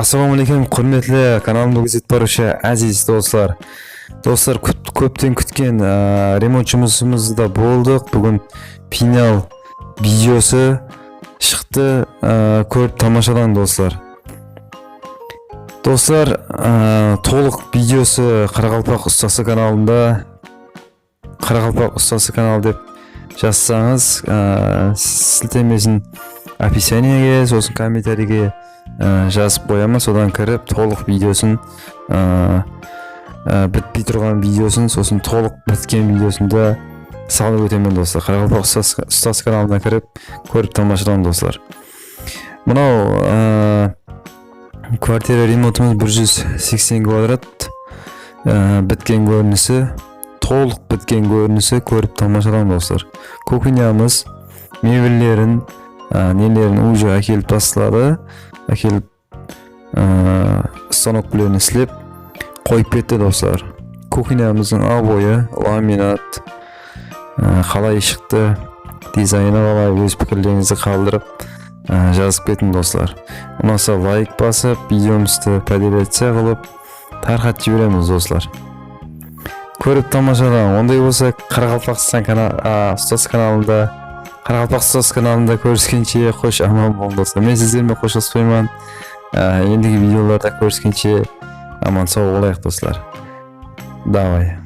Ассалаумағалейкум, құрметті каналымды күзетіп барушы әзиз достар. Достар, көптен күткен ремонт жұмысымызда болдық. Бүгін финал видеосы шықты, көріп тамашалаң достар. Достар, толық видеосы Қарақалпақ ұстасы каналында. Қарақалпақ ұстасы канал деп жазсаңыз, сілтемесін описаниеге, сосын комментарийге жазып қоямын. Содан кіріп толық видеосын, бітпей тұрған видеосын, сосын толық біткен видеосында салып өтемін достар. Қарақалпақ ұстасы каналына кіріп көріп тамашалаң достар. Мынау квартира ремонтымыз 180 квадрат, біткен көрінісі, толық біткен көрінісі көріп тамашалаң достар. Кухнямыз мебельдерін, нелерін уже әкеліп тасталады. Әкеліп станок білен іслеп қойып кетті достар. Кухнямыздың обойы, ламинат қалай шықты, дизайны қалай, өз пікірлеріңізді қалдырып жазып кетің достар. Ұнаса лайк басып, видеомызды поделиться қылып тарқатып жібереміз достар. Көріп тамашалаң. Ондай болса Қарақалпақстан ұстасы каналында, Қарақалпақ ұстасы каналында көріскенше қош аман болың достар. Мен сіздермен қоштаспаймын. Ендігі видеоларда көріскенше аман сау болайық достар. Давай.